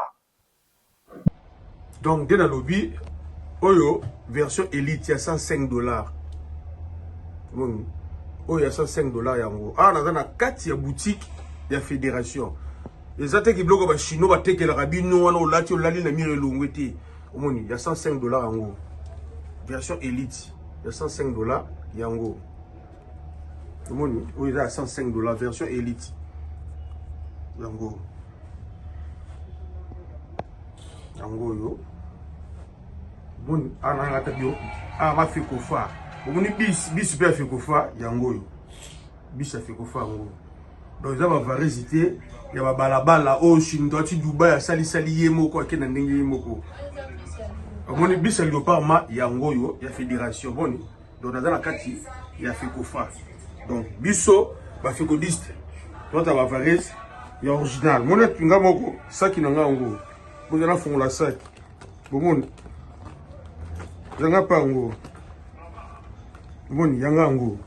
Donc, dès le lobby, Oyo, version élite, il y a $105. Oh, il y a $105 yango. Ah, on a 4 boutiques de la fédération. Les attaques qui bloquent les Chinois, ils ont rabino, on a la mire l'ongwete. Il y a $105 yango. Version élite, il y a $105 yango. Il y a $105, version élite. Yango. Yango yo. Bon, ah, on a tabio. Ah, ma FECOFA. Bon, bis super FECOFA, yango yo. Bis FECOFA yango. Donc, ça va varicité. Il y a balabala, oh, Chine, toi, tu Dubaï, sali yemoko, à Kenan yemoko. Bon, bis à Lyoparma, yango yo, il y a fédération. Bon, donc, dans la kati, il y a FECOFA. Donc, biso, bah, FECODiste. Toi, tu vas varice, il y a original. Mon est pinga moko, ça qui n'a pas ngo. Vous allez faire la sac. Bon, vous n'avez pas ngo. Bon, il y a ngo.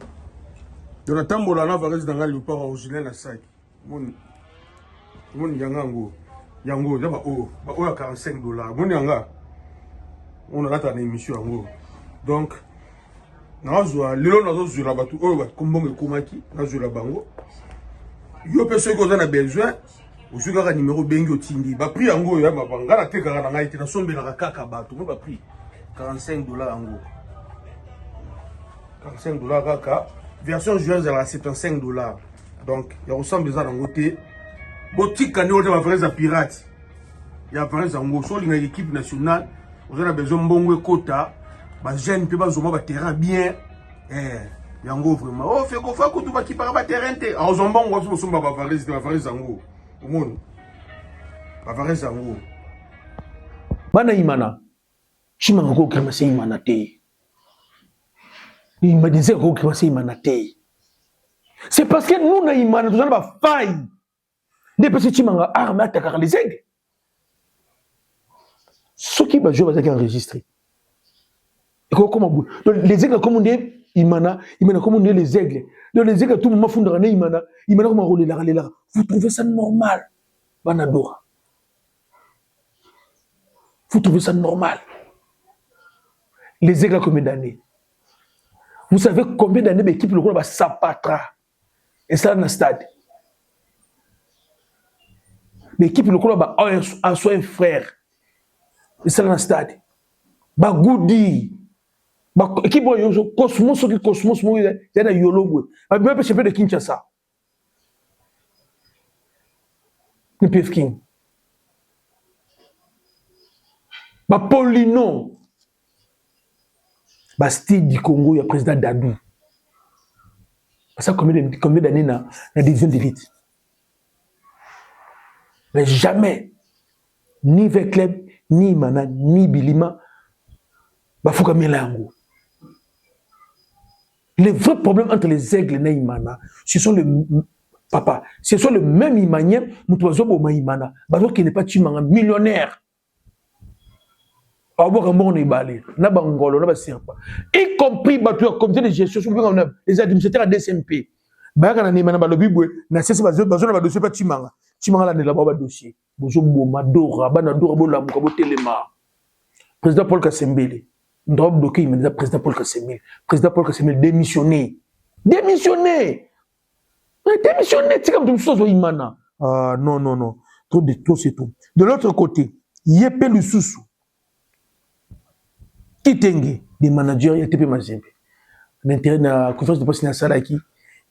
Donc, attends, on a varice dans le pas original la sac. Bon, yango, yango, d'abord, oh, à $45. Bon, yanga, on a raté une émission yango. Donc, nazoa, l'élo nazo la batou, oh, comme bon komaki, nazo la bango. Yo personne qui a besoin, au sugar numéro bengi au tindi. Ba prix yango, ya mabanga la teka na ngai te na sombe na kaka batou, mo ba prix $45 yango. $45 kaka. Version joueuse à $75. Donc, il ressemble à un côté. Boutique quand on a fait des pirates. Il y a par exemple l'équipe nationale, on a besoin de bon quota, bah jeune peut pas zoma terrain bien. Yango vraiment. Oh fait qu'on fait tout qui par terrain te. En zombon on se somba va zango. Au monde. Va zango. Bana Imana. Chimanga ko kremase Imana te. Il m'a dit ko kremase Imana te. C'est parce que nous na Imana nous avons faille. Des petits Chimanga armes attaquent les aigles. Ceux qui va jouer va enregistré. Les aigles comme on dit Imana comme on dit les aigles. Donc les aigles tout le monde font dans Imana comme on là. Vous trouvez ça normal? Banadora. Vous trouvez ça normal? Les aigles combien d'années? Vous savez combien d'années l'équipe le va s'apatra? Et ça dans le stade. L'équipe le va à son frère. Et ça dans le stade. Ba goudi. Équipe Cosmos, Cosmos, il y a Yolo. Même champion de Kinshasa. Le PF King. Paulino. Style du Congo, il y a président Dadou. Ça, combien d'années dans la division d'élite? Mais jamais, ni Vecleb, ni Imana, ni Bilima, Bafouka Melango. Les vrais problèmes entre les aigles et Imana, ce sont le même Imanien, nous avons Imana. Bazo qui n'est pas un millionnaire. Y compris le comité de gestion, les administrateurs à DSMP. Président Paul Kassembele. Président Paul Kassembele. Président Paul Kassembele démissionné. Démissionné. C'est comme tout ça, Imana. Non. Trop, c'est tout. De l'autre côté, Yepe Lususu. Kitenge, des managers, il y a TP Mazembe. L'intérêt de la conférence de presse nationale,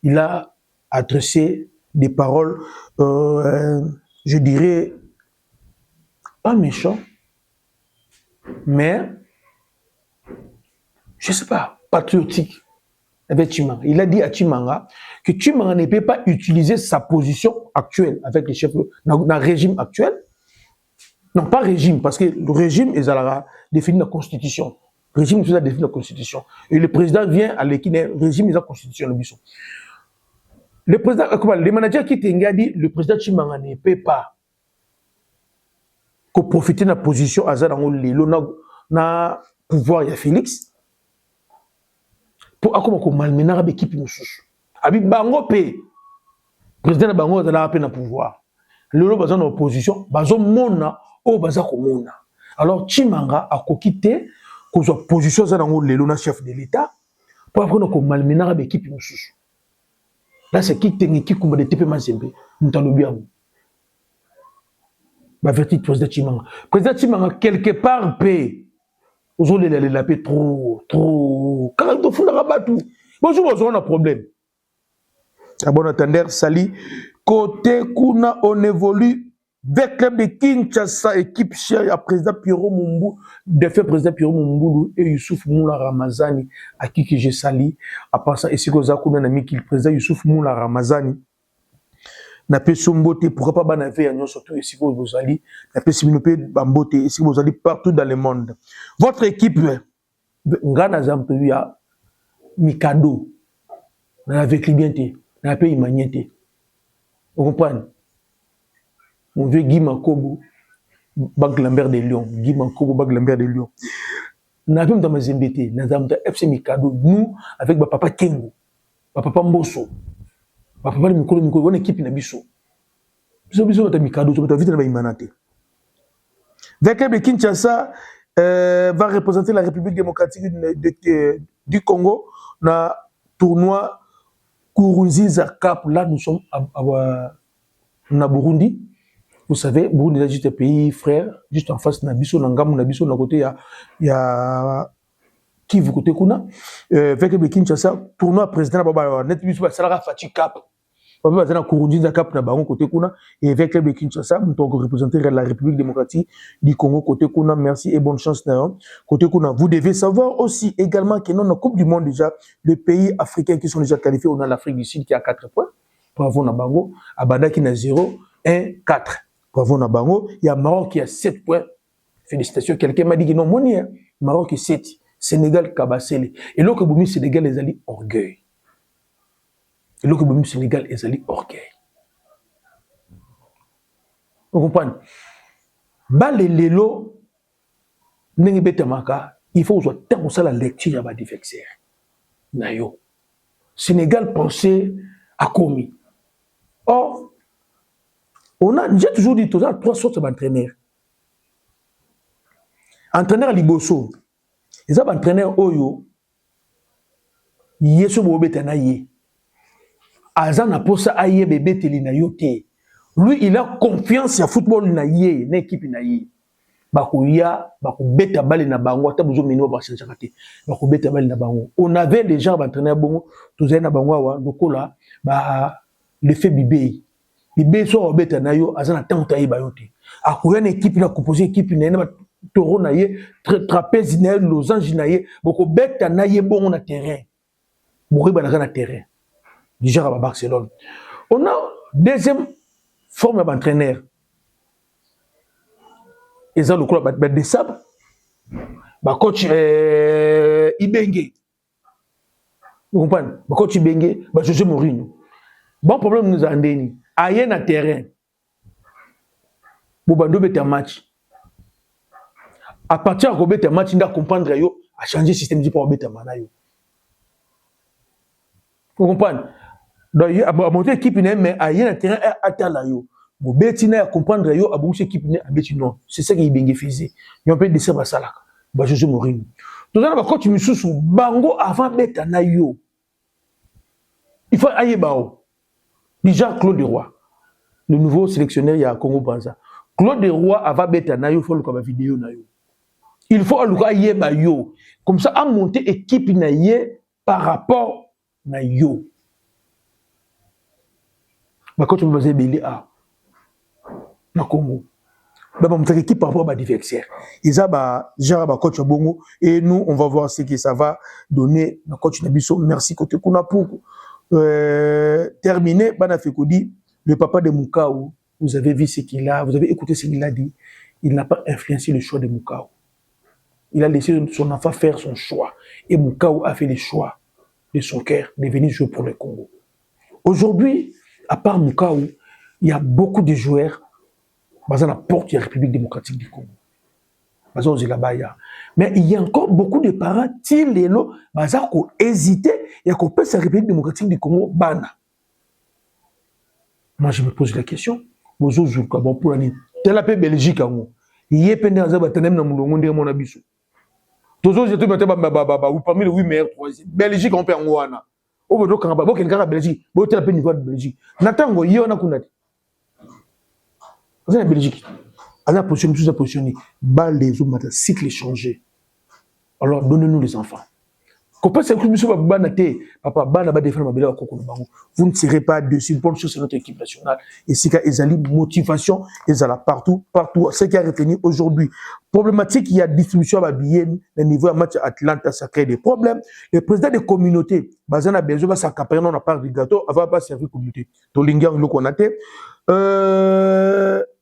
il a adressé des paroles, je dirais, pas méchant, mais, je ne sais pas, patriotique avec Chimanga. Il a dit à Chimanga que Chimanga ne peut pas utiliser sa position actuelle avec les chefs dans le régime actuel. Non, pas régime, parce que le régime est défini dans la Constitution. Le régime est défini dans la Constitution. Et le président vient à l'équipe, le régime est dans la Constitution. Le président, le manager qui a dit, le président Chimanga ne peut pas profiter de la position à na pouvoir il y a Félix pour comment malmener l'équipe nous abi bango pe président bango dans la peine pouvoir le bazan en opposition bazo mona o baza ko mona alors Chimanga a quitté ko position za ngo lelo na chef de l'état pour après ko malmener l'équipe nous là c'est qui tengi qui kumba de TP Mazembe mutalobi amu ba vertu président Chimanga. Président Chimanga, quelque part, paix. Aujourd'hui, la paix trop. Quand on fait le rabat, tout. Bonjour, on a un problème. À bon entendeur, Sali. Côté Kuna, on évolue. Avec club de Kinshasa, équipe chère, à président Pierrot Mumbu, défait président Pierrot Mumbu et Youssouf Moula Ramazani, à qui que j'ai sali. À part ça, ici, Kozakuna n'a mis qu'il président Youssouf Moula Ramazani. Na pe sombote pourquoi pas banavé à surtout ici vous allez na pe siminope bambote ici vous allez partout dans le monde. Votre équipe ngana zampe ya Mikado na avec liberté na pe imaniete. Vous comprenez? On veut Guy Makobo Bag Lambert de Lyon, Guy Makobo Bag Lambert de Lyon. Na pe dans Mazembete na zampe FC Mikado nous avec papa Kengo, papa Mbosso. Papa Mikolo, on équipe na biso. Biso ta Mikado, tu vas vite na Imanate. Vecleb de Kinshasa va représenter la République démocratique du Congo dans tournoi Kurunziza Cup. Là, nous sommes à Burundi. Vous savez, Burundi est juste un pays frère, juste en face de Nabiso, Nabiso, à côté, il y a Kivu côté Kuna. Vecleb de Kinshasa, tournoi président, Netbiso, Salara Fati Cup. On va Kurunziza Cup na bango côté Kuna et avec le Kinshasa nous devons représenter la République démocratique du Congo côté Kuna. Merci et bonne chance côté Kuna. Vous devez savoir aussi également que dans la Coupe du Monde déjà les pays africains qui sont déjà qualifiés, on a l'Afrique du Sud qui a 4 points pour avoir na bango, Abada qui n'a 0 1 4 pour avoir na bango, il y a Maroc qui a 7 points. Félicitations, quelqu'un m'a dit que non moni Maroc est 7, Sénégal Kabassele et l'autre boumi Sénégal les alliés orgueil. Et le Gouvernement Sénégal est allé orgueil. Vous comprenez? Balelelo, il faut que la lecture à l'adversaire. Nayo. Sénégal pensait à commis. Or, j'ai toujours dit, il y a 3 sortes d'entraîneurs. Entraîneur Liboso, les entraîneurs Oyo, Yeso Bobetanaye. Azana posa aye bébé telina yote. Lui, il a confiance à football na yé, l'équipe na yé. bakoya bakobeta balle na bango ata besoin minimum ba changer kate bakobeta balle na bango. On avait déjà entraîneur bongo tozali na bango awa lokola ba l'effet bibé so obeta na yo azana tango tayiba yo te akoya na équipe na composer équipe na toro na ye trapèze na ye losange na ye bakobeta na ye bongo na terrain boriba na terrain déjà à Barcelone. On a deuxième forme d'entraîneur. Ils ont le club de Sab, coach Ibenge. Vous comprenez? Coach Ibenge, José Mourinho. Bon problème nous a endéni. Aïe na terrain. Bobando bete match. À partir de bete match, il a comprendre yo a changer système de pour bete manayo. Vous comprenez? Donc à monter équipe mais aïe na terrain atala yo. Bo betina ya comprendre yo abongi équipe ne abeti non. C'est ça qui Ibenge faisait. Yo peut descendre salaka. José Mourinho. Tout ça ba coach misusu bango avant bete na yo. Il faut aïe bao. Déjà Claude Roy, le nouveau sélectionneur il y a Congo Brazza. Claude Roy avant beta na yo faut le comme vidéo na yo. Il faut le aïe ba yo. Comme ça à monter équipe na yé par rapport na yo. Ba coach me faisait belé a na Congo. Ba monter équipe par rapport à adversaire. Ils a ba genre ba coach bongo et nous on va voir ce que ça va donner na coach na biso. Merci côté kuna pour terminé, Banafekodi, le papa de Moukao, vous avez vu ce qu'il a, vous avez écouté ce qu'il a dit, il n'a pas influencé le choix de Moukao. Il a laissé son enfant faire son choix. Et Moukao a fait le choix de son cœur de venir jouer pour le Congo. Aujourd'hui, à part Moukao, il y a beaucoup de joueurs basés à la porte de la République démocratique du Congo. Mais il y a encore beaucoup de parents qui ont hésité et qui ont fait la République démocratique du Congo. Moi, je me pose la question. Pour la Belgique, il y a des gens qui ont été toujours j'étais parmi les 8 meilleurs troisième. Belgique on peut en Wana. Au bout de Belgique, au tel niveau de Belgique. Natango yona kunati. Vous êtes en Belgique. À la position sous la position, bal les hommes cycle changé. Alors donnez-nous les enfants. Quand c'est que monsieur Banate, papa Bana va défendre ma belle vous ne serez pas dessus pour sur notre équipe nationale. Et c'est qu'il y a motivation, il y a partout. Ce qui a retenu aujourd'hui. Problématique, il y a distribution à billets, le niveau à match Atlanta, ça crée des problèmes. Le président des communautés, Bazana Bezo va s'accaparer dans la part du gâteau, avant pas servir communauté. Tolinga, le Konate.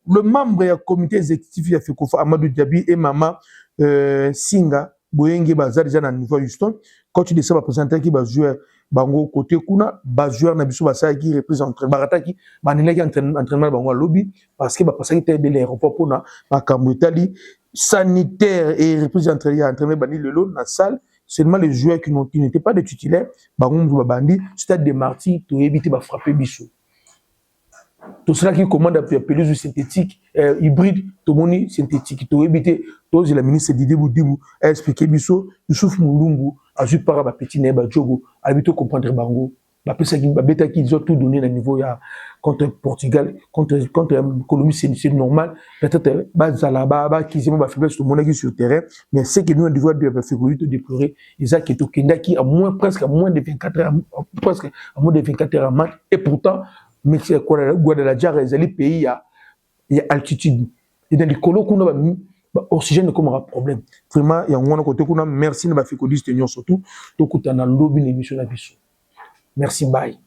Le membre du comité exécutif de FECOFA, Amadou Diaby et Maman Singa, Boyenge Bazar déjà dans le niveau Houston. Quand tu décides de présenter qui va jouer bango côté kuna, va jouer na biso basa qui représente Barata qui manela qui entraînement bango lobby parce que ba passer qui était l'aéroport pour na Italie sanitaire et représente entraînement bani lelo na salle seulement les joueurs qui n'étaient pas de titulaires bango bandi stade de Marty to éviter ba frapper biso. Tout cela qui commande à pelouse synthétique, hybride, tout le monde synthétique, tout éviter, tout la ministre Didier Boudibou a expliqué Bisso, Youssouf Moulumbu, a joué par un petit neba Djogo, a habité comprendre Bango, la personne qui bêta qui ont tout donné à niveau contre Portugal, contre Colombie, c'est normal, peut-être Bazalaba, qui s'est fait faiblesse tout le monde sur le terrain, mais c'est que nous, on doit de déplorer, Isaac et Tokenda qui a presque à moins de 24 heures, presque à moins de 24 heures à match, et pourtant, mais c'est quoi Guadalajara les pays il y a altitude et dans les colos qu'on a oxygène comme un problème vraiment il y a un côté qu'on a merci de ma fécodiste surtout tout coup dans lobby l'émission la biso merci bye.